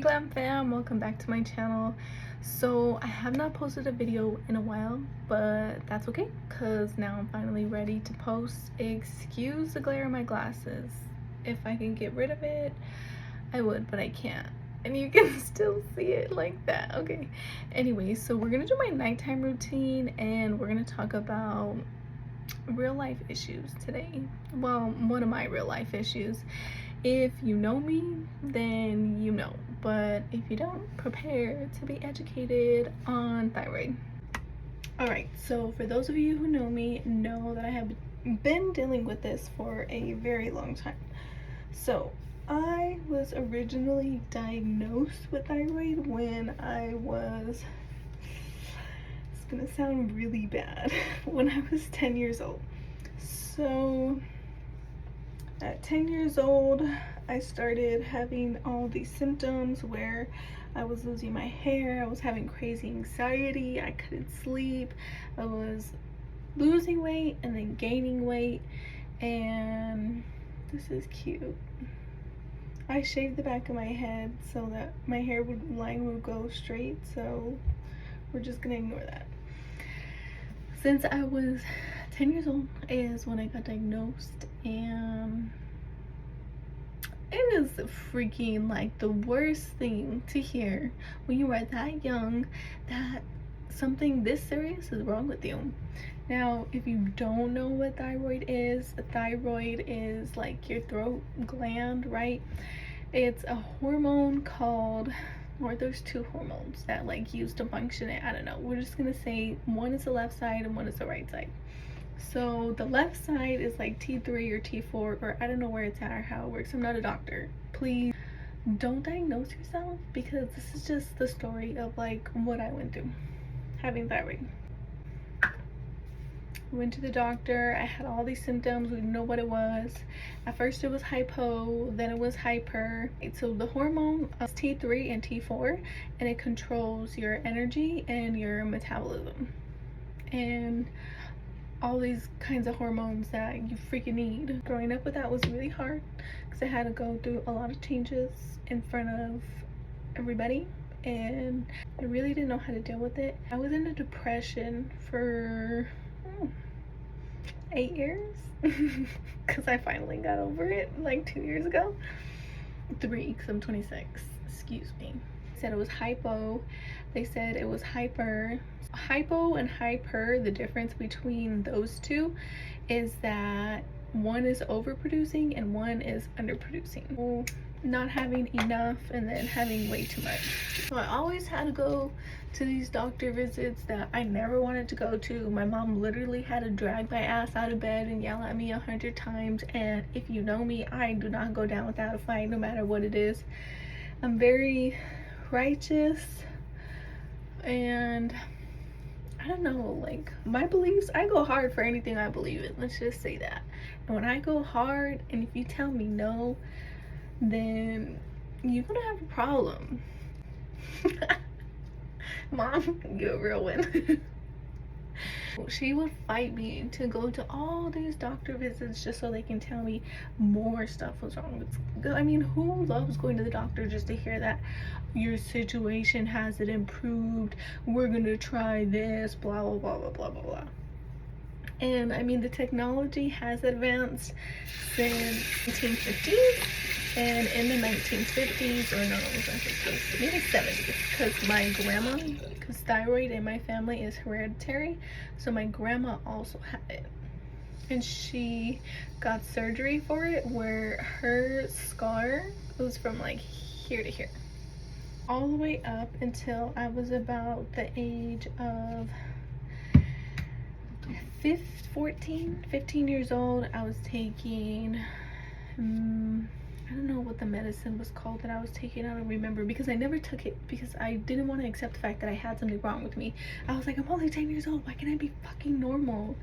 Glam fam, welcome back to my channel. So I have not posted a video in a while, but that's okay because now I'm finally ready to post. Excuse the glare in my glasses. If I can get rid of it I would, but I can't, and you can still see it like that. Okay, anyway, so we're gonna do my nighttime routine and we're gonna talk about real life issues today. Well, one of my real life issues. If you know me, then you know, but if you don't, prepare to be educated on thyroid. All right, so for those of you who know me, know that I have been dealing with this for a very long time. So I was originally diagnosed with thyroid when I was, it's gonna sound really bad, when I was 10 years old. So at 10 years old, I started having all these symptoms where I was losing my hair, I was having crazy anxiety, I couldn't sleep, I was losing weight and then gaining weight, and this is cute. I shaved the back of my head so that my hair line would go straight, so we're just gonna ignore that. Since I was 10 years old is when I got diagnosed, and it is freaking like the worst thing to hear when you are that young that something this serious is wrong with you. Now, if you don't know what thyroid is like your throat gland, right? It's a hormone called, or there's two hormones that like used to function it. I don't know. We're just gonna say one is the left side and one is the right side. So the left side is like T3 or T4, or I don't know where it's at or how it works. I'm not a doctor. Please don't diagnose yourself, because this is just the story of like what I went through having thyroid. Went to the doctor, I had all these symptoms, we didn't know what it was. At first it was hypo, then it was hyper. So the hormone is T3 and T4, and it controls your energy and your metabolism and all these kinds of hormones that you freaking need. Growing up with that was really hard because I had to go through a lot of changes in front of everybody, and I really didn't know how to deal with it. I was in a depression for 8 years because I finally got over it like 2 years ago. 3, because I'm 26, excuse me. They said it was hypo, they said it was hyper. Hypo and hyper, the difference between those two is that one is overproducing and one is underproducing. Not having enough and then having way too much. So I always had to go to these doctor visits that I never wanted to go to. My mom literally had to drag my ass out of bed and yell at me 100 times, and if you know me, I do not go down without a fight, no matter what it is. I'm very righteous, and I don't know, like my beliefs, I go hard for anything I believe in, let's just say that. And when I go hard, and if you tell me no, then you're gonna have a problem. Mom, you're a real one. She would fight me to go to all these doctor visits just so they can tell me more stuff was wrong with. I mean, who loves going to the doctor just to hear that your situation hasn't improved, we're gonna try this, blah blah blah blah blah blah blah. And I mean, the technology has advanced since 1950s, and in the 1950s, or no, it was 1950s, maybe 70s, because my grandma, because thyroid in my family is hereditary, so my grandma also had it, and she got surgery for it where her scar was from like here to here, all the way up until I was about the age of 15 years old. I was taking I don't know what the medicine was called that I was taking, I don't remember, because I never took it because I didn't want to accept the fact that I had something wrong with me. I was like, I'm only 10 years old, why can't I be fucking normal?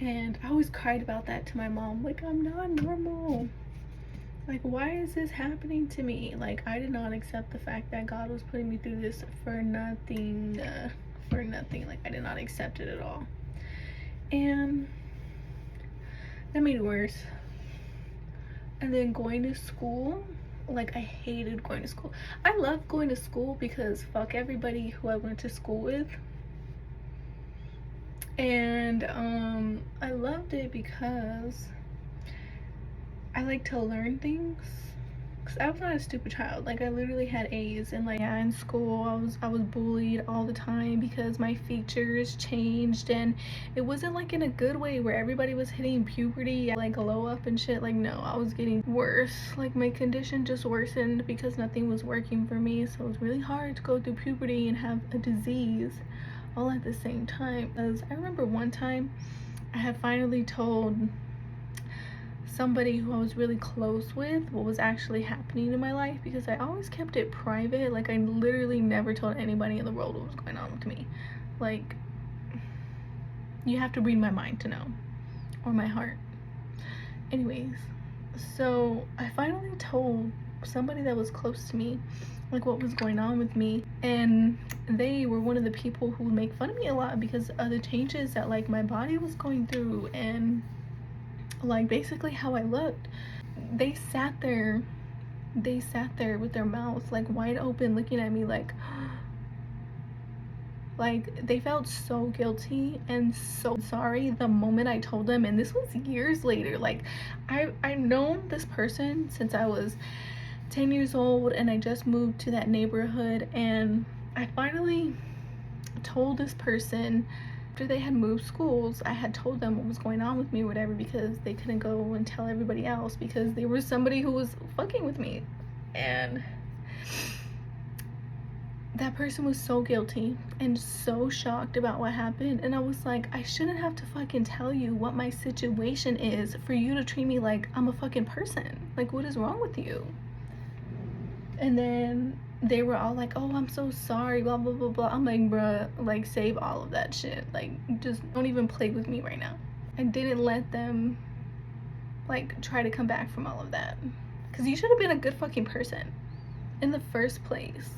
And I always cried about that to my mom, like, I'm not normal, like, why is this happening to me? Like, I did not accept the fact that God was putting me through this for nothing, like, I did not accept it at all. And that made it worse. And then going to school, Like, I hated going to school. I love going to school because fuck everybody who I went to school with. And I loved it because I like to learn things. Cause I was not a stupid child. Like, I literally had A's, and like, yeah, in school I was bullied all the time because my features changed, and it wasn't like in a good way where everybody was hitting puberty, like glow up and shit. Like, no, I was getting worse. Like, my condition just worsened because nothing was working for me. So it was really hard to go through puberty and have a disease all at the same time. Because I remember one time I had finally told somebody who I was really close with what was actually happening in my life, because I always kept it private. Like, I literally never told anybody in the world what was going on with me. Like, you have to read my mind to know, or my heart. Anyways, so I finally told somebody that was close to me like what was going on with me, and they were one of the people who would make fun of me a lot because of the changes that like my body was going through, and like basically how I looked. They sat there with their mouths like wide open looking at me like they felt so guilty and so sorry the moment I told them. And this was years later. Like, I've known this person since I was 10 years old, and I just moved to that neighborhood, and I finally told this person after they had moved schools. I had told them what was going on with me or whatever, because they couldn't go and tell everybody else because there was somebody who was fucking with me. And that person was so guilty and so shocked about what happened. And I was like, I shouldn't have to fucking tell you what my situation is for you to treat me like I'm a fucking person. Like, what is wrong with you? And then they were all like, oh, I'm so sorry, blah blah blah blah. I'm like, bruh, like, save all of that shit. Like, just don't even play with me right now. I didn't let them like try to come back from all of that, because you should have been a good fucking person in the first place.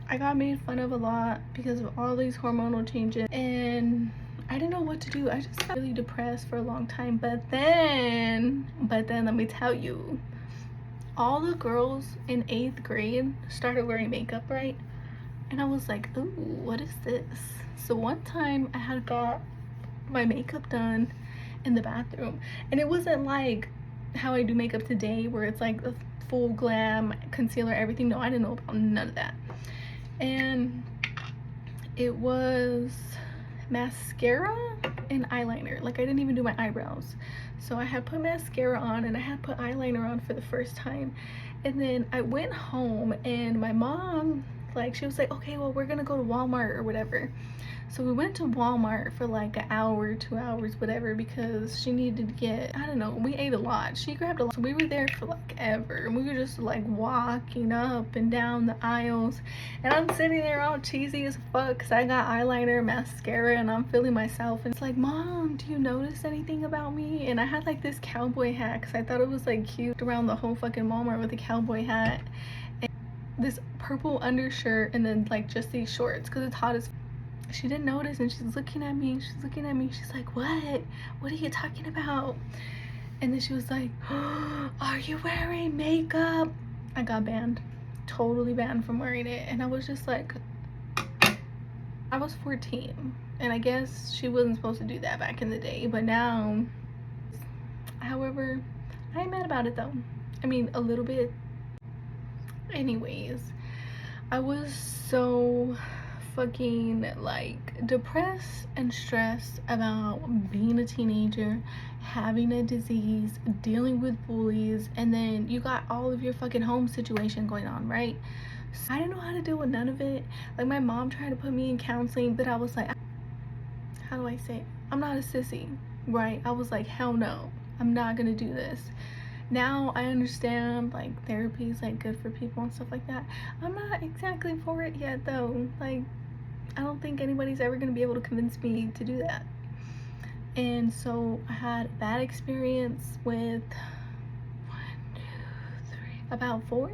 I got made fun of a lot because of all these hormonal changes, and I didn't know what to do. I just got really depressed for a long time. But then let me tell you, all the girls in 8th grade started wearing makeup, right? And I was like, ooh, what is this? So one time I had got my makeup done in the bathroom, and it wasn't like how I do makeup today where it's like a full glam, concealer, everything. No, I didn't know about none of that. And it was mascara and eyeliner. Like, I didn't even do my eyebrows. So I had put mascara on and I had put eyeliner on for the first time. And then I went home, and my mom, like, she was like, okay, well, we're gonna go to Walmart or whatever. So we went to Walmart for like an hour, 2 hours, whatever, because she needed to get, I don't know, we ate a lot. She grabbed a lot. So we were there for like ever. And we were just like walking up and down the aisles. And I'm sitting there all cheesy as fuck because I got eyeliner, mascara, and I'm feeling myself. And it's like, Mom, do you notice anything about me? And I had like this cowboy hat because I thought it was like cute around the whole fucking Walmart with a cowboy hat. And this purple undershirt, and then like just these shorts because it's hot as. She didn't notice, and she's looking at me. She's like, what are you talking about? And then she was like, oh, are you wearing makeup? I got banned, totally banned from wearing it. And I was just like, I was 14, and I guess she wasn't supposed to do that back in the day, but now, however, I ain't mad about it though. I mean, a little bit. Anyways, I was so fucking like depressed and stressed about being a teenager, having a disease, dealing with bullies, and then you got all of your fucking home situation going on, right? So I didn't know how to deal with none of it. Like, my mom tried to put me in counseling, but I was like, how do I say it? I'm not a sissy, right? I was like, hell no, I'm not gonna do this. Now I understand like therapy is like good for people and stuff like that. I'm not exactly for it yet though. Like, I don't think anybody's ever gonna be able to convince me to do that. And so I had a bad experience with about four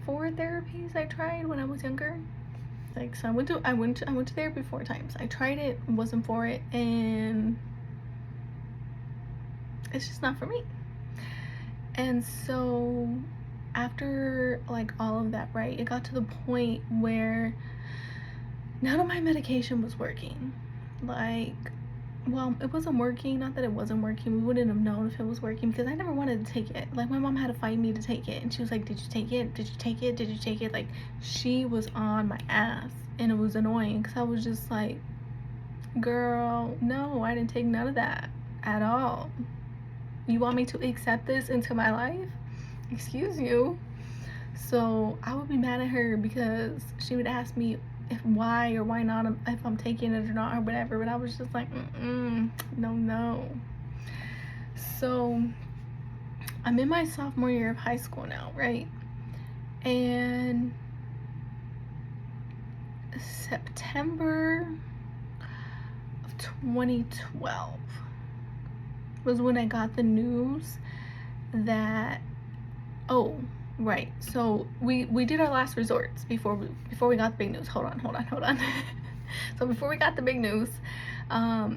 therapies I tried when I was younger. Like, so I went to therapy 4 times. I tried it, wasn't for it, and it's just not for me. And so after like all of that, right, it got to the point where none of my medication was working. Like, well, it wasn't working. Not that it wasn't working. We wouldn't have known if it was working because I never wanted to take it. Like, my mom had to fight me to take it. And she was like, did you take it? Did you take it? Did you take it? Like, she was on my ass. And it was annoying because I was just like, girl, no, I didn't take none of that at all. You want me to accept this into my life? Excuse you. So I would be mad at her because she would ask me if why or why not, if I'm taking it or not or whatever, but I was just like, no. So I'm in my sophomore year of high school now, right? And September of 2012 was when I got the news that, oh, right, so we did our last resorts before we got the big news. Hold on. So before we got the big news, I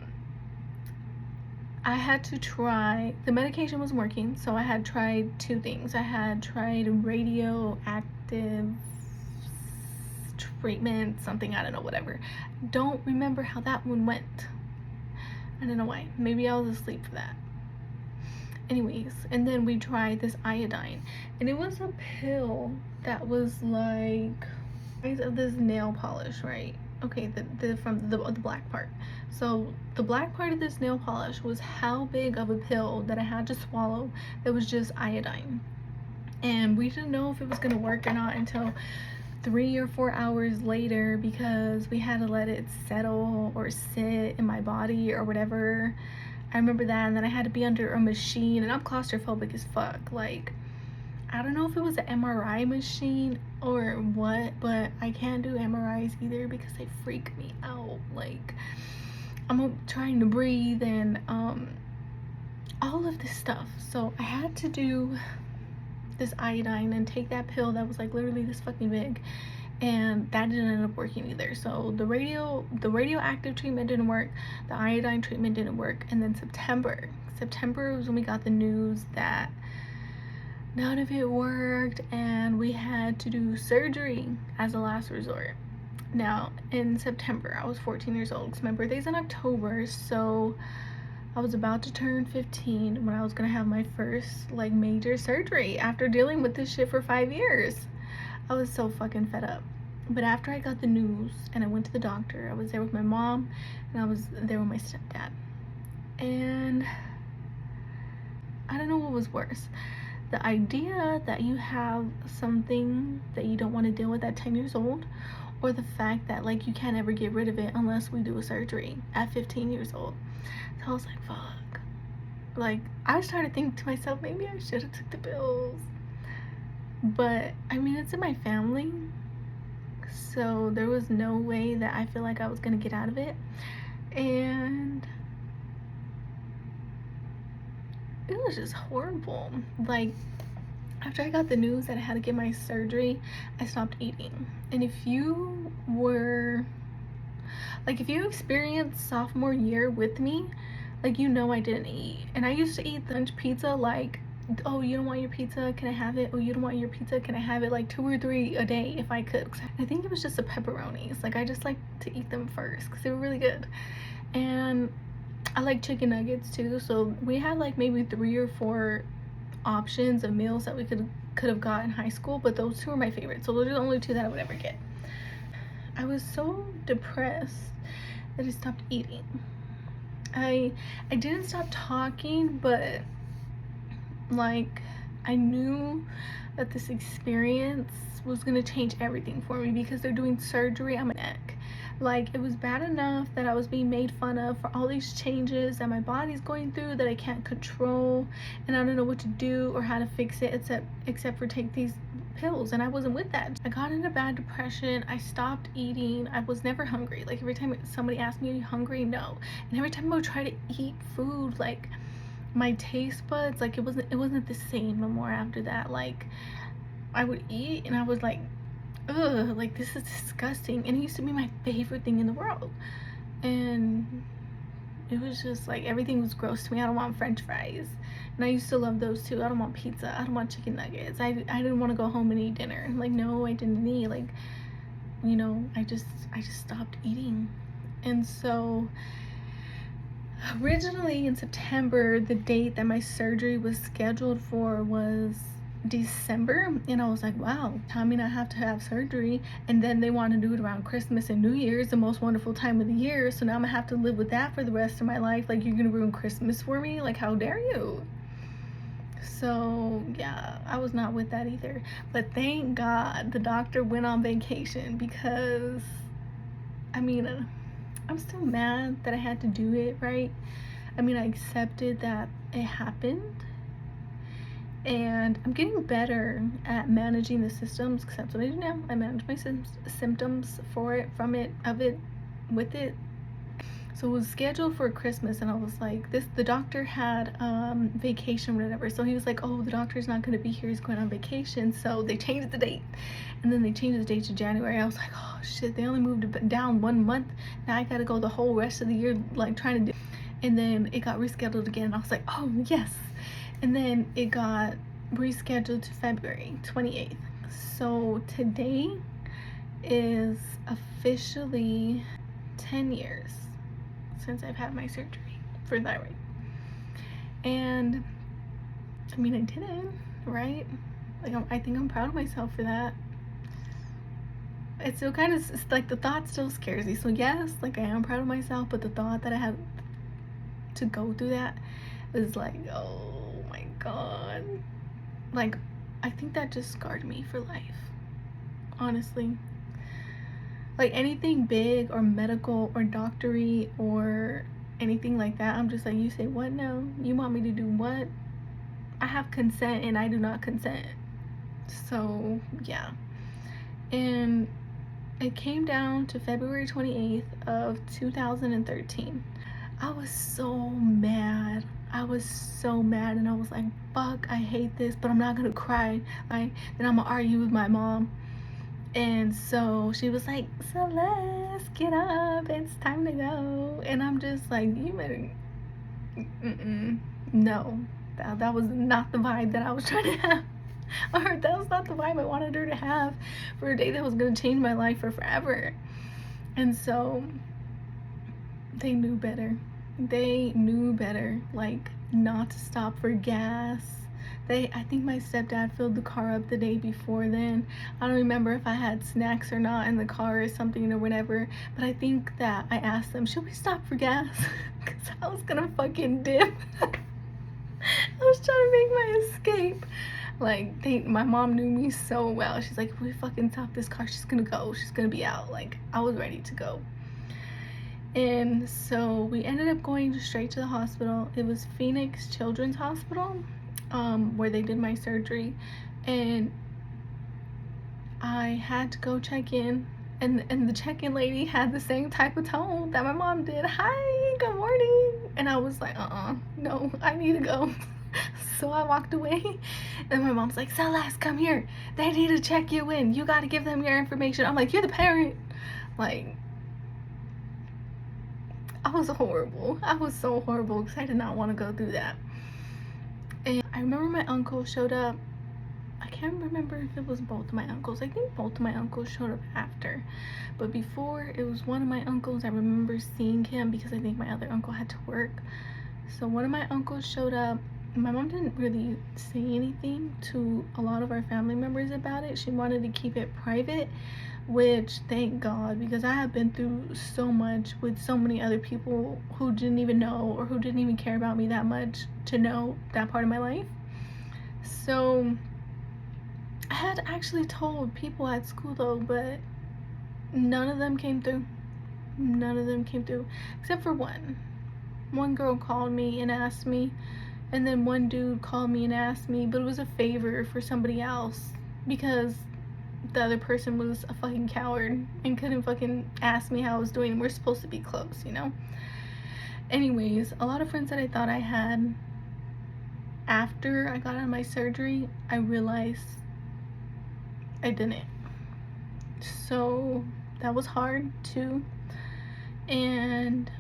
had to try, the medication wasn't working, so I had tried two things. I had tried radioactive treatment, something, I don't know, whatever. Don't remember how that one went. I don't know why. Maybe I was asleep for that. Anyways, and then we tried this iodine, and it was a pill that was like the size of this nail polish, right? Okay, the black part. So the black part of this nail polish was how big of a pill that I had to swallow that was just iodine. And we didn't know if it was gonna work or not until 3 or 4 hours later, because we had to let it settle or sit in my body or whatever. I remember that. And then I had to be under a machine, and I'm claustrophobic as fuck. Like, I don't know if it was an MRI machine or what, but I can't do MRIs either because they freak me out. Like, I'm trying to breathe and all of this stuff. So I had to do this iodine and take that pill that was like literally this fucking big, and that didn't end up working either. So the radioactive treatment didn't work, the iodine treatment didn't work. And then September was when we got the news that none of it worked, and we had to do surgery as a last resort. Now in September, I was 14 years old because my birthday's in October, so I was about to turn 15 when I was gonna have my first like major surgery after dealing with this shit for 5 years. I was so fucking fed up. But after I got the news and I went to the doctor, I was there with my mom and I was there with my stepdad. And I don't know what was worse. The idea that you have something that you don't want to deal with at 10 years old, or the fact that like you can't ever get rid of it unless we do a surgery at 15 years old. So I was like, fuck. Like, I started thinking to myself, maybe I should have took the pills. But I mean, it's in my family, so there was no way that I feel like I was gonna get out of it. And it was just horrible. Like, after I got the news that I had to get my surgery, I stopped eating. And if you experienced sophomore year with me, like, you know I didn't eat. And I used to eat lunch pizza like, oh, you don't want your pizza, can I have it? Oh, you don't want your pizza, can I have it? Like 2 or 3 a day if I could. I think it was just the pepperonis. Like, I just like to eat them first because they were really good. And I like chicken nuggets too, so we had like maybe 3 or 4 options of meals that we could have got in high school, but those 2 were my favorites. So those are the only 2 that I would ever get. I was so depressed that I stopped eating. I didn't stop talking, but like, I knew that this experience was gonna change everything for me because they're doing surgery on my neck. Like, it was bad enough that I was being made fun of for all these changes that my body's going through that I can't control, and I don't know what to do or how to fix it except for take these pills. And I wasn't with that. I got into bad depression. I stopped eating. I was never hungry. Like, every time somebody asked me, are you hungry? No. And every time I would try to eat food, like, my taste buds, like, it wasn't the same no more after that. Like, I would eat and I was like, ugh, like, this is disgusting. And it used to be my favorite thing in the world. And it was just like everything was gross to me. I don't want French fries, and I used to love those too. I don't want pizza. I don't want chicken nuggets. I didn't want to go home and eat dinner. Like, no, I didn't eat. Like, you know, I just stopped eating. And so originally in September, the date that my surgery was scheduled for was December, and I was like, wow, I mean, I have to have surgery, and then they want to do it around Christmas and New Year's, the most wonderful time of the year, so now I'm gonna have to live with that for the rest of my life. Like, you're gonna ruin Christmas for me? Like, how dare you? So yeah, I was not with that either. But thank God the doctor went on vacation, because I mean, I'm still mad that I had to do it, right? I mean, I accepted that it happened, and I'm getting better at managing the symptoms, because that's what I do now. I manage my symptoms for it, from it, of it, with it. So it was scheduled for Christmas, and I was like, the doctor had vacation or whatever, so he was like, oh, the doctor's not going to be here, he's going on vacation. So they changed the date, and then they changed the date to January. I was like, oh shit, they only moved it down 1 month. Now I gotta go the whole rest of the year like trying to do. And then it got rescheduled again, and I was like, oh yes. And then it got rescheduled to February 28th. So today is officially 10 years since I've had my surgery for thyroid. And I mean, I did it, right? Like, I think I'm proud of myself for that. It's still kind of, it's like the thought still scares me. So yes, like, I am proud of myself, but the thought that I had to go through that is like, oh my God. Like, I think that just scarred me for life, honestly. Like, anything big or medical or doctory or anything like that, I'm just like, you say what now? You want me to do what? I have consent, and I do not consent. So yeah. And it came down to February 28th of 2013. I was so mad. I was so mad, and I was like, fuck, I hate this, but I'm not gonna cry. Then I'm gonna argue with my mom. And so she was like, Celeste, get up, it's time to go. And I'm just like, you better, no, that was not the vibe that I was trying to have. Or that was not the vibe I wanted her to have for a day that was going to change my life for forever. And so they knew better. They knew better, like, not to stop for gas. I think my stepdad filled the car up the day before then. I don't remember if I had snacks or not in the car or something or whatever, but I think that I asked them, should we stop for gas? Because I was gonna fucking dip. I was trying to make my escape. Like, my mom knew me so well. She's like, if we fucking stop this car, she's gonna go. She's gonna be out. Like, I was ready to go. And so we ended up going straight to the hospital. It was Phoenix Children's Hospital, where they did my surgery. And I had to go check in. And the check-in lady had the same type of tone that my mom did. Hi, good morning. And I was like, no, I need to go. So I walked away, and my mom's like, Celeste, come here. They need to check you in. You got to give them your information. I'm like, you're the parent. Like, I was horrible. I was so horrible, because I did not want to go through that. And I remember my uncle showed up. I can't remember if it was both of my uncles. I think both of my uncles showed up after. But before, it was one of my uncles. I remember seeing him because I think my other uncle had to work. So one of my uncles showed up. My mom didn't really say anything to a lot of our family members about it. She wanted to keep it private, which, thank God, because I have been through so much with so many other people who didn't even know, or who didn't even care about me that much to know that part of my life. So I had actually told people at school though, but none of them came through. None of them came through, except for one. One girl called me and asked me, and then one dude called me and asked me, but it was a favor for somebody else, because the other person was a fucking coward and couldn't fucking ask me how I was doing. We're supposed to be close, you know? Anyways, a lot of friends that I thought I had after I got out of my surgery, I realized I didn't. So that was hard too. And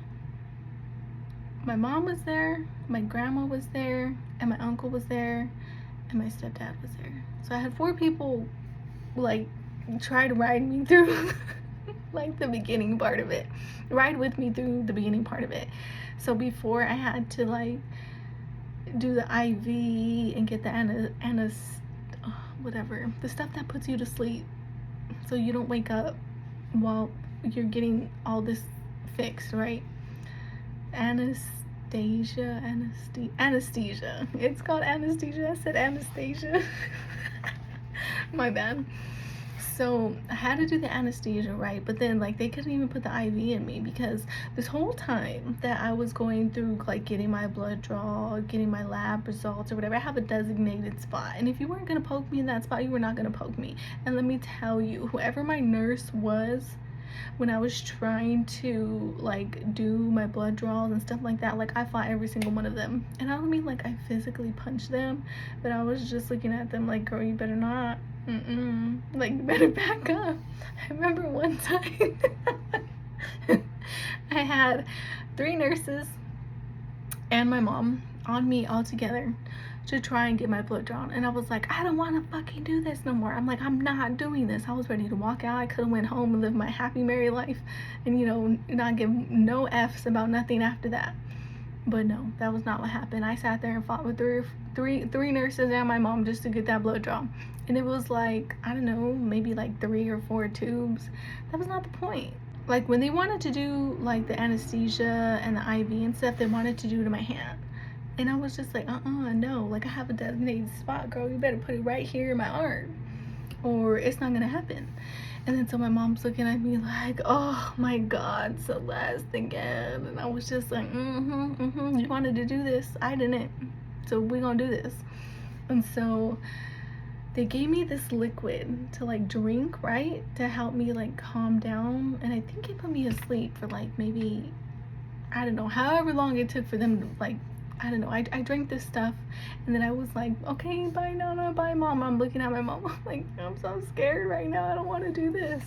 my mom was there, my grandma was there, and my uncle was there, and my stepdad was there. So I had 4 people like try to ride me through like the beginning part of it, ride with me through the beginning part of it. So before I had to like do the IV and get the whatever, the stuff that puts you to sleep so you don't wake up while you're getting all this fixed, right? Anesthesia. It's called anesthesia. I said Anastasia. My bad. So I had to do the anesthesia, right? But then like they couldn't even put the IV in me because this whole time that I was going through like getting my blood draw, getting my lab results or whatever, I have a designated spot. And if you weren't gonna poke me in that spot, you were not gonna poke me. And let me tell you, whoever my nurse was when I was trying to like do my blood draws and stuff like that, like I fought every single one of them. And I don't mean like I physically punched them, but I was just looking at them like, girl, you better not. Like, you better back up. I remember one time I had 3 nurses and my mom on me all together to try and get my blood drawn, and I was like, I don't want to fucking do this no more. I'm like, I'm not doing this. I was ready to walk out. I could have went home and lived my happy married life and, you know, not give no F's about nothing after that. But no, that was not what happened. I sat there and fought with three nurses and my mom just to get that blood draw. And it was like, I don't know, maybe like 3 or 4 tubes. That was not the point. Like when they wanted to do like the anesthesia and the IV and stuff, they wanted to do it in my hand. And I was just like, no. Like I have a designated spot, girl. You better put it right here in my arm or it's not gonna happen. And then so my mom's looking at me like, oh my God, Celeste again. And I was just like, you wanted to do this. I didn't. So we're gonna do this. And so they gave me this liquid to like drink, right? To help me like calm down. And I think it put me asleep for like maybe, I don't know, however long it took for them to like, I don't know. I drank this stuff and then I was like, okay, bye Nana, bye Mom. I'm looking at my mom. I'm like, I'm so scared right now. I don't want to do this.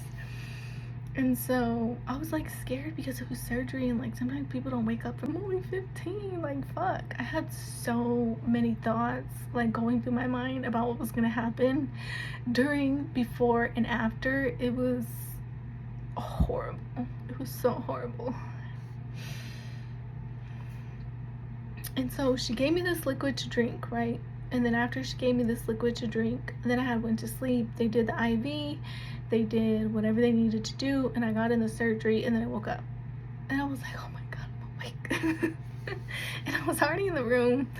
And so I was like scared because it was surgery and like sometimes people don't wake up. I'm only 15. Like, fuck. I had so many thoughts like going through my mind about what was going to happen during, before, and after. It was horrible. It was so horrible. And so she gave me this liquid to drink, right? And then after she gave me this liquid to drink, then I went to sleep. They did the IV, they did whatever they needed to do, and I got in the surgery, and then I woke up. And I was like, oh my God, I'm awake. And I was already in the room.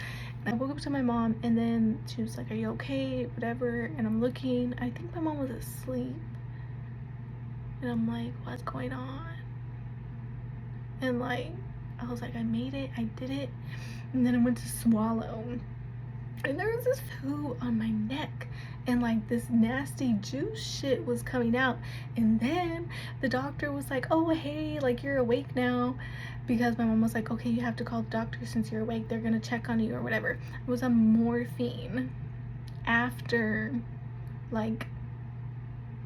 And I woke up to my mom, and then she was like, are you okay? Whatever. And I'm looking. I think my mom was asleep. And I'm like, what's going on? And like, I was like, I made it. I did it. And then I went to swallow. And there was this poo on my neck. And like this nasty juice shit was coming out. And then the doctor was like, oh, hey, like you're awake now. Because my mom was like, okay, you have to call the doctor since you're awake. They're going to check on you or whatever. I was on morphine after like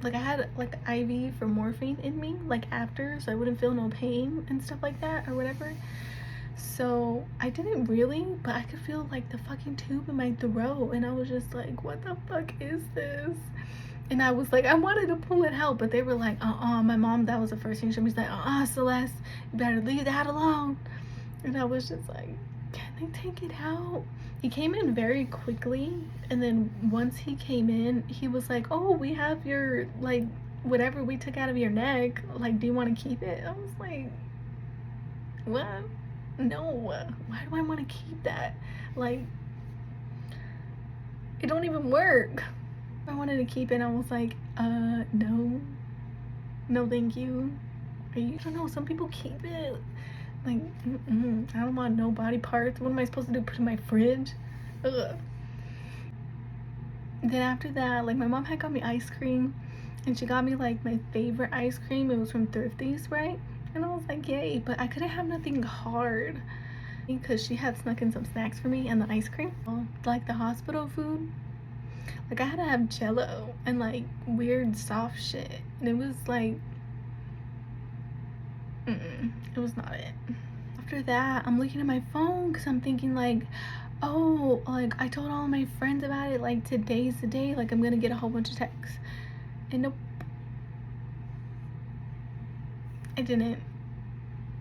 I had like IV for morphine in me, like after, so I wouldn't feel no pain and stuff like that or whatever. So I didn't really, but I could feel like the fucking tube in my throat, and I was just like, what the fuck is this? And I was like, I wanted to pull it out, but they were like, my mom, that was the first thing she was like, Celeste, you better leave that alone. And I was just like, can they take it out? He came in very quickly, and then once he came in, he was like, oh, we have your, like, whatever we took out of your neck, like, do you want to keep it? I was like, what? No, why do I want to keep that? Like, it don't even work. I wanted to keep it. I was like, no thank you. I don't know, some people keep it. Like, I don't want no body parts. What am I supposed to do, put in my fridge? Ugh. Then after that, like, my mom had got me ice cream, and she got me like my favorite ice cream. It was from Thrifties, right? And I was like, yay, but I couldn't have nothing hard because she had snuck in some snacks for me and the ice cream. Like the hospital food, like I had to have Jello and like weird soft shit, and it was like, it was not it. I after that, I'm looking at my phone because I'm thinking like, oh, like I told all my friends about it, like today's the day, like I'm gonna get a whole bunch of texts. And nope, I didn't,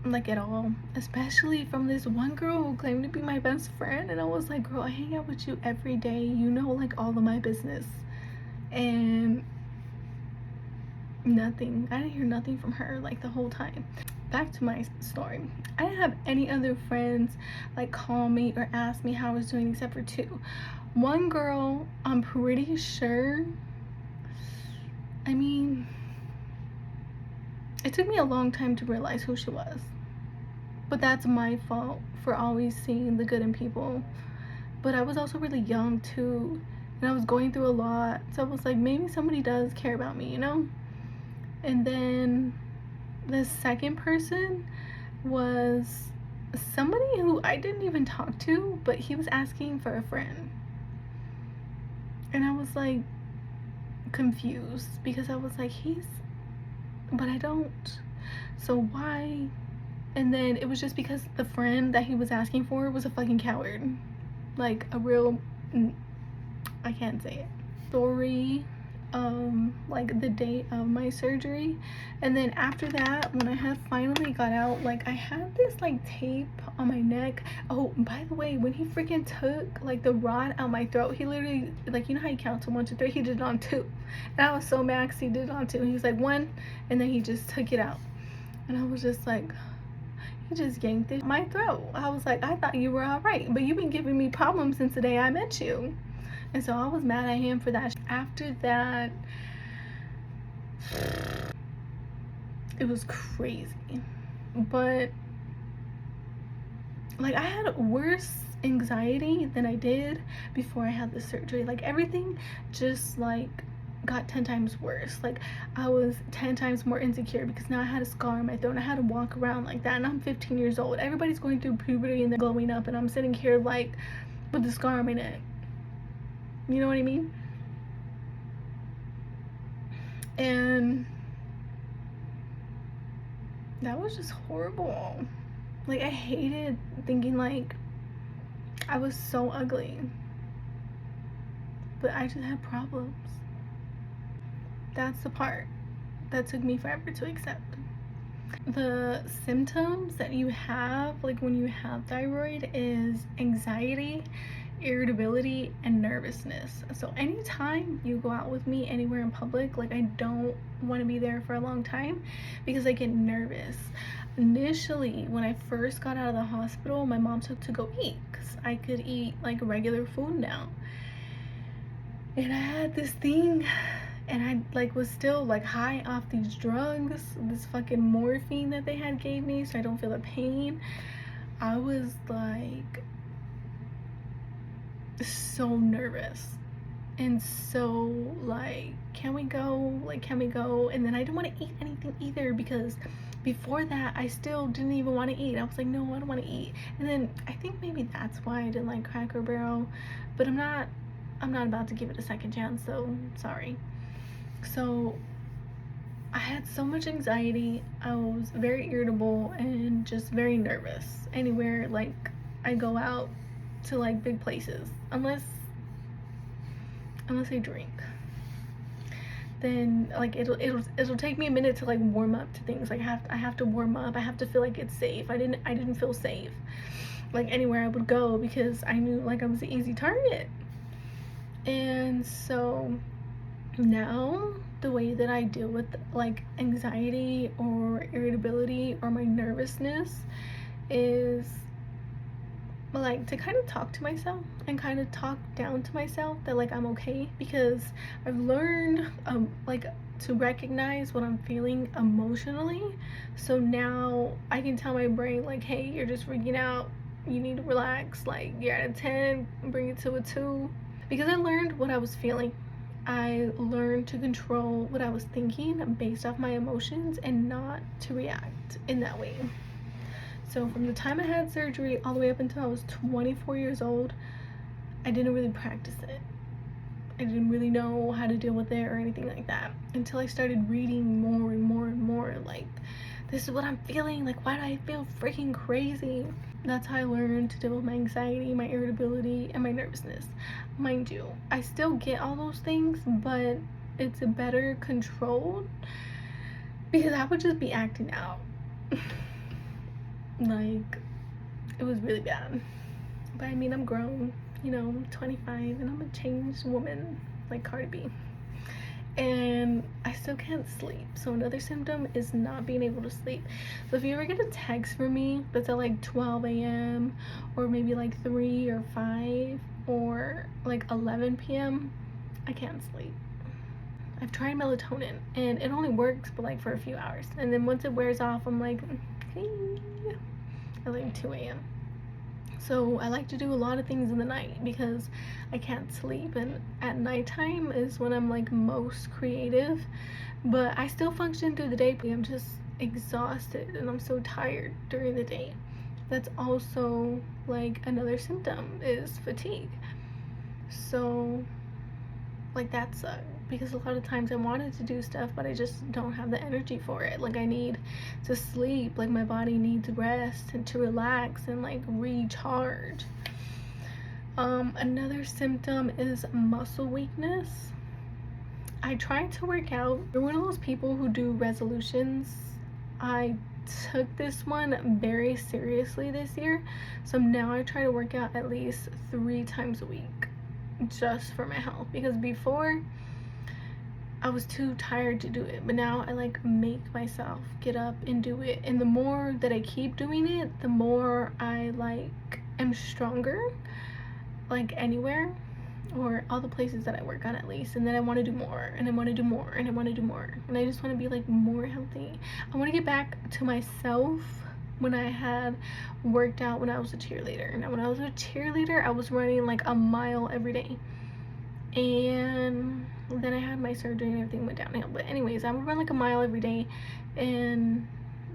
like at all, especially from this one girl who claimed to be my best friend. And I was like, girl, I hang out with you every day, you know, like all of my business. And nothing, I didn't hear nothing from her like the whole time. Back to my story. I didn't have any other friends like call me or ask me how I was doing except for two. One girl, I'm pretty sure, I mean, it took me a long time to realize who she was, but that's my fault for always seeing the good in people. But I was also really young too, and I was going through a lot, so I was like, maybe somebody does care about me, you know? And then the second person was somebody who I didn't even talk to, but he was asking for a friend. And I was like confused because I was like, but I don't. So why? And then it was just because the friend that he was asking for was a fucking coward. Like a real, I can't say it. Story, like the day of my surgery. And then after that, when I had finally got out, like I had this like tape on my neck. Oh, by the way, when he freaking took like the rod out my throat, he literally, like, you know how you count to 1 2 3, he did it on 2. And I was so mad because he did it on 2. He was like 1, and then he just took it out. And I was just like, he just yanked it my throat. I was like, I thought you were all right, but you've been giving me problems since the day I met you. And so I was mad at him for that. After that, it was crazy. But like I had worse anxiety than I did before I had the surgery. Like everything just like got 10 times worse. Like I was 10 times more insecure because now I had a scar on my throat and I had to walk around like that, and I'm 15 years old. Everybody's going through puberty and they're glowing up, and I'm sitting here like with the scar on my neck. You know what I mean? And that was just horrible. Like I hated thinking like I was so ugly, but I just had problems. That's the part that took me forever to accept. The symptoms that you have like when you have thyroid is anxiety, irritability, and nervousness. So anytime you go out with me anywhere in public, like I don't want to be there for a long time because I get nervous. Initially, when I first got out of the hospital, my mom took to go eat because I could eat like regular food now. And I had this thing, and I like was still like high off these drugs, this fucking morphine that they had gave me so I don't feel the pain. I was like so nervous and so like, can we go, like can we go? And then I didn't want to eat anything either because before that I still didn't even want to eat. I was like, no, I don't want to eat. And then I think maybe that's why I didn't like Cracker Barrel, but I'm not about to give it a second chance, so sorry. So I had so much anxiety, I was very irritable and just very nervous anywhere like I go out to like big places, unless I drink. Then like it'll take me a minute to like warm up to things. Like I have to warm up. I have to feel like it's safe. I didn't feel safe like anywhere I would go because I knew like I was an easy target. And so now the way that I deal with like anxiety or irritability or my nervousness is like to kind of talk to myself and kind of talk down to myself that like I'm okay, because I've learned like to recognize what I'm feeling emotionally. So now I can tell my brain like, hey, you're just freaking out, you need to relax, like you're at a 10, bring it to a 2. Because I learned what I was feeling, I learned to control what I was thinking based off my emotions and not to react in that way. So from the time I had surgery all the way up until I was 24 years old, I didn't really practice it. I didn't really know how to deal with it or anything like that until I started reading more and more and more. Like, this is what I'm feeling. Like, why do I feel freaking crazy? That's how I learned to deal with my anxiety, my irritability, and my nervousness. Mind you, I still get all those things, but it's better controlled because I would just be acting out. Like, it was really bad. But I mean, I'm grown, you know, I'm 25 and I'm a changed woman like Cardi B. And I still can't sleep. So another symptom is not being able to sleep. So if you ever get a text from me that's at like 12 a.m. or maybe like 3 or 5 or like 11 p.m., I can't sleep. I've tried melatonin and it only works but like for a few hours. And then once it wears off, I'm like, hey, at like 2 a.m. So I like to do a lot of things in the night because I can't sleep, and at nighttime is when I'm like most creative, but I still function through the day. I'm just exhausted and I'm so tired during the day. That's also like another symptom is fatigue. So like that sucks because a lot of times I wanted to do stuff but I just don't have the energy for it. Like I need to sleep, like my body needs rest and to relax and like recharge. Another symptom is muscle weakness. I try to work out. You're one of those people who do resolutions. I took this one very seriously this year, so now I try to work out at least 3 times a week just for my health, because before I was too tired to do it, but now I like make myself get up and do it, and the more that I keep doing it, the more I like am stronger, like anywhere or all the places that I work on at least. And then I want to do more and I want to do more and I want to do more, and I just want to be like more healthy. I want to get back to myself when I had worked out when I was a cheerleader. And when I was a cheerleader, I was running like a mile every day, and then I had my surgery and everything went downhill. But anyways, I would run like a mile every day and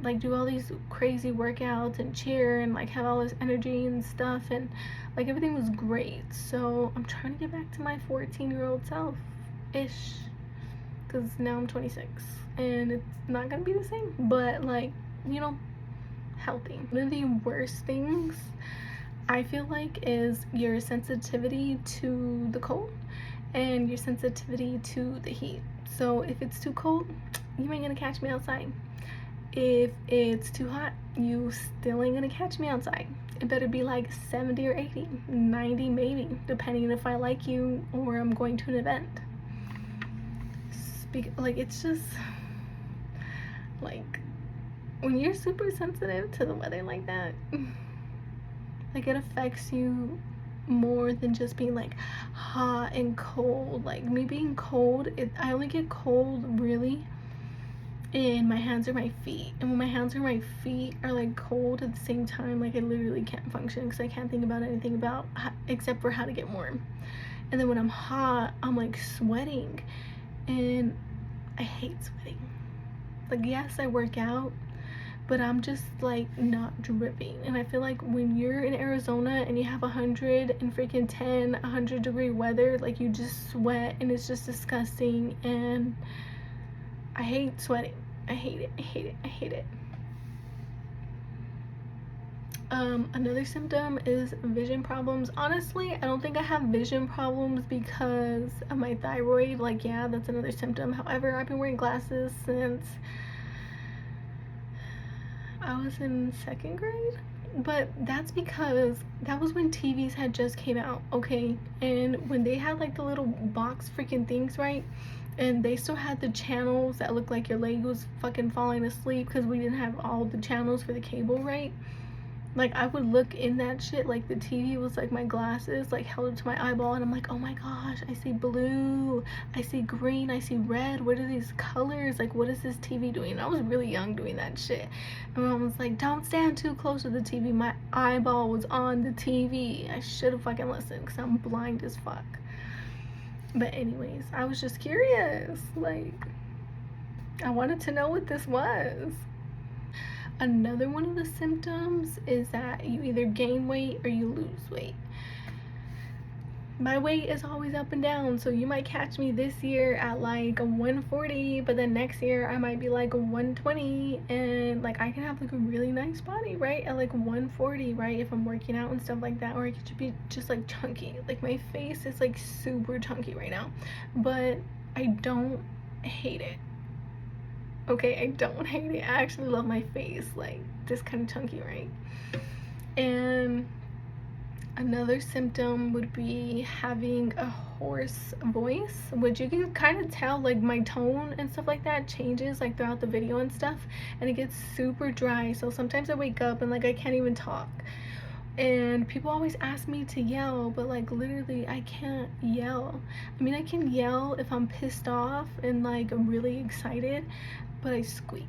like do all these crazy workouts and cheer and like have all this energy and stuff, and like everything was great. So I'm trying to get back to my 14-year-old self ish, because now I'm 26 and it's not gonna be the same, but like, you know, healthy. One of the worst things I feel like is your sensitivity to the cold and your sensitivity to the heat. So if it's too cold, you ain't gonna catch me outside. If it's too hot, you still ain't gonna catch me outside. It better be like 70 or 80, 90 maybe, depending if I like you or I'm going to an event. Like, it's just like when you're super sensitive to the weather like that, like it affects you more than just being like hot and cold. Like me being cold, I only get cold really in my hands or my feet, and when my hands or my feet are like cold at the same time, like I literally can't function because I can't think about anything about except for how to get warm. And then when I'm hot, I'm like sweating, and I hate sweating. Like, yes, I work out, but I'm just like not dripping. And I feel like when you're in Arizona and you have 100 degree weather, like you just sweat and it's just disgusting, and I hate sweating. I hate it. I hate it. I hate it. Another symptom is vision problems. Honestly, I don't think I have vision problems because of my thyroid. Like, yeah, that's another symptom. However, I've been wearing glasses since I was in 2nd grade. But that's because that was when TVs had just came out, okay? And when they had like the little box freaking things, right? And they still had the channels that looked like your leg was fucking falling asleep because we didn't have all the channels for the cable, right? Like, I would look in that shit, like the TV was like my glasses, like held up to my eyeball, and I'm like, oh my gosh, I see blue, I see green, I see red, what are these colors? Like, what is this TV doing? And I was really young doing that shit. And my mom was like, don't stand too close to the TV. My eyeball was on the TV. I should have fucking listened because I'm blind as fuck. But anyways, I was just curious. Like, I wanted to know what this was. Another one of the symptoms is that you either gain weight or you lose weight. my weight is always up and down, so you might catch me this year at like a 140, but then next year I might be like a 120, and like I can have like a really nice body, right, at like 140, right, if I'm working out and stuff like that, or I could be just like chunky. Like my face is like super chunky right now, but I don't hate it. Okay, I don't hate it. I actually love my face like this kind of chunky, right? And another symptom would be having a hoarse voice, which you can kind of tell, like my tone and stuff like that changes like throughout the video and stuff, and it gets super dry. So sometimes I wake up and like I can't even talk, and people always ask me to yell, but like literally I can't yell. I mean, I can yell if I'm pissed off and like I'm really excited, but I squeak,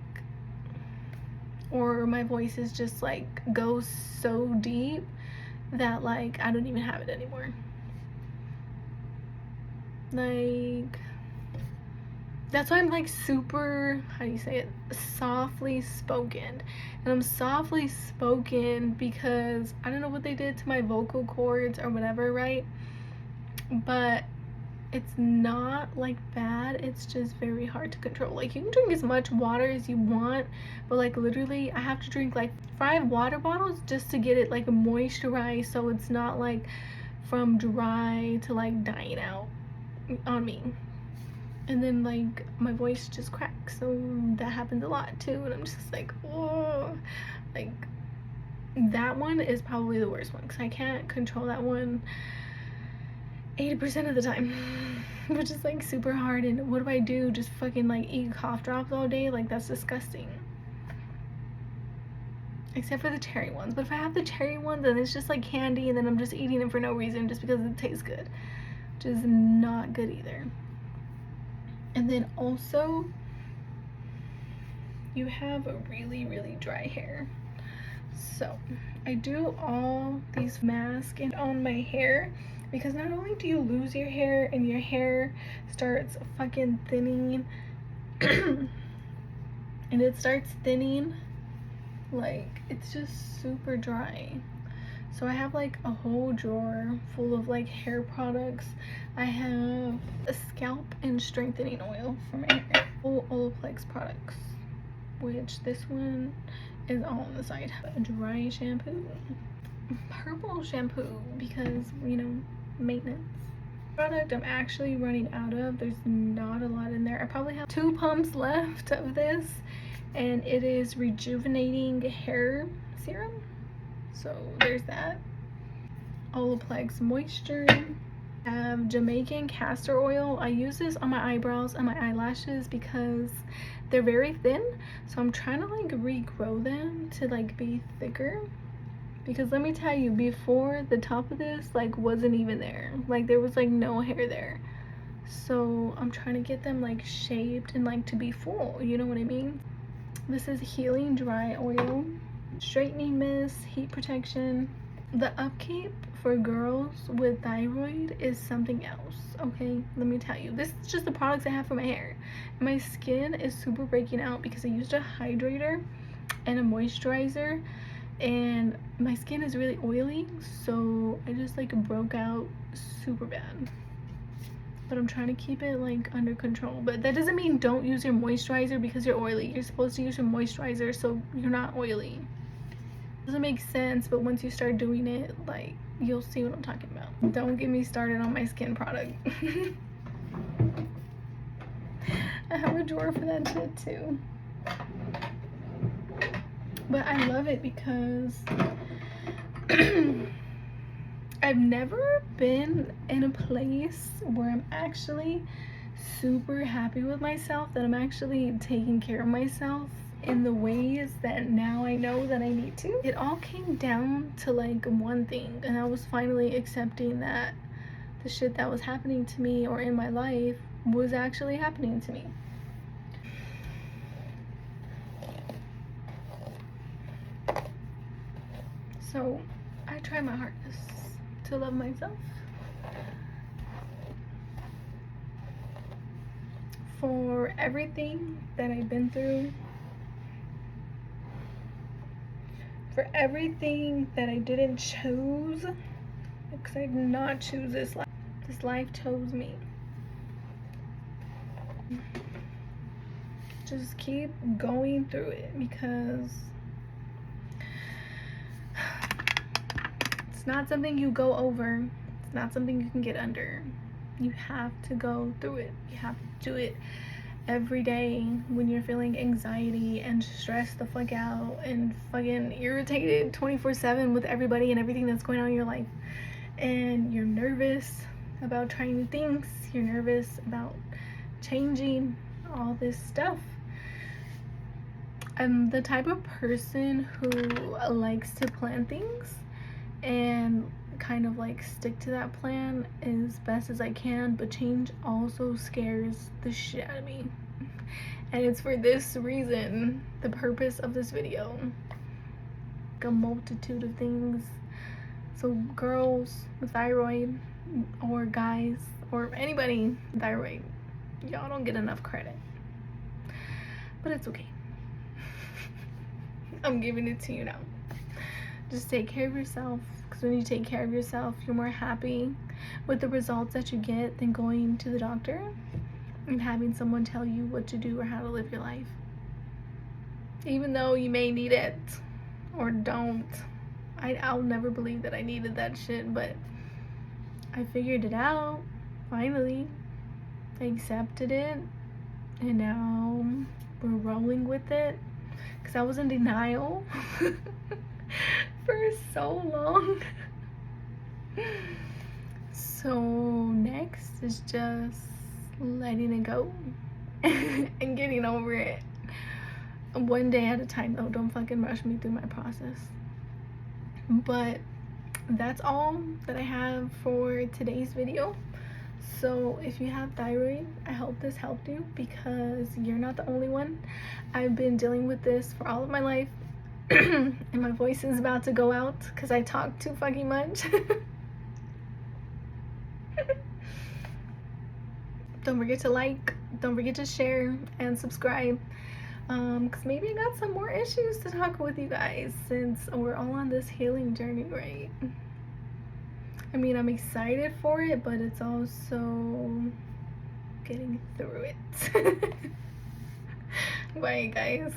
or my voice is just like goes so deep that like I don't even have it anymore. Like that's why I'm like super, how do you say it, softly spoken. And I'm softly spoken because I don't know what they did to my vocal cords or whatever, right? But it's not like bad, it's just very hard to control. Like you can drink as much water as you want, but like literally I have to drink like 5 water bottles just to get it like moisturized, so it's not like from dry to like dying out on me. And then like my voice just cracks, so that happens a lot too, and I'm just like, oh, like that one is probably the worst one because I can't control that one 80% of the time, which is like super hard. And what do? Just fucking like eat cough drops all day? Like that's disgusting. Except for the cherry ones. But if I have the cherry ones, then it's just like candy, and then I'm just eating it for no reason just because it tastes good, which is not good either. And then also you have a really, really dry hair. So I do all these masks on my hair because not only do you lose your hair and your hair starts fucking thinning and it starts thinning, like it's just super dry. So I have like a whole drawer full of like hair products. I have a scalp and strengthening oil for my hair, full Olaplex products, which this one is all on the side. A dry shampoo, purple shampoo, because you know, maintenance. Product I'm actually running out of, there's not a lot in there. I probably have 2 pumps left of this, and it is rejuvenating hair serum. So there's that. Olaplex moisture. I have Jamaican castor oil. I use this on my eyebrows and my eyelashes because they're very thin, so I'm trying to like regrow them to like be thicker. Because let me tell you, before, the top of this like wasn't even there, like there was like no hair there. So I'm trying to get them like shaped and like to be full, you know what I mean? This is healing dry oil, straightening mist, heat protection. The upkeep for girls with thyroid is something else, okay? Let me tell you, this is just the products I have for my hair. My skin is super breaking out because I used a hydrator and a moisturizer, and my skin is really oily, so I just like broke out super bad. But I'm trying to keep it like under control. But that doesn't mean don't use your moisturizer because you're oily. You're supposed to use your moisturizer so you're not oily. Doesn't make sense, but once you start doing it, like you'll see what I'm talking about. Don't get me started on my skin product. I have a drawer for that shit too. But I love it because I've never been in a place where I'm actually super happy with myself, that I'm actually taking care of myself in the ways that now I know that I need to. It all came down to like one thing, and I was finally accepting that the shit that was happening to me or in my life was actually happening to me. So I try my hardest to love myself. For everything that I've been through, for everything that I didn't choose, because I did not choose this life. This life chose me. Just keep going through it, because it's not something you go over. It's not something you can get under. You have to go through it. You have to do it every day when you're feeling anxiety and stressed the fuck out and fucking irritated 24/7 with everybody and everything that's going on in your life. And you're nervous about trying new things. You're nervous about changing all this stuff. I'm the type of person who likes to plan things and kind of like stick to that plan as best as I can, but change also scares the shit out of me. And it's for this reason, the purpose of this video. Like a multitude of things. So girls with thyroid, or guys, or anybody with thyroid, y'all don't get enough credit. But it's okay. I'm giving it to you now. Just take care of yourself, because when you take care of yourself, you're more happy with the results that you get than going to the doctor and having someone tell you what to do or how to live your life. Even though you may need it or don't. I'll never believe that I needed that shit, but I figured it out finally. I accepted it, and now we're rolling with it, because I was in denial for so long. So next is just letting it go and getting over it, one day at a time though. Don't fucking rush me through my process. But that's all that I have for today's video. So if you have thyroid, I hope this helped you, because you're not the only one. I've been dealing with this for all of my life. And my voice is about to go out because I talk too fucking much. Don't forget to like, don't forget to share and subscribe, because maybe I got some more issues to talk with you guys, since we're all on this healing journey, right? I mean, I'm excited for it, but it's also getting through it. Bye, guys.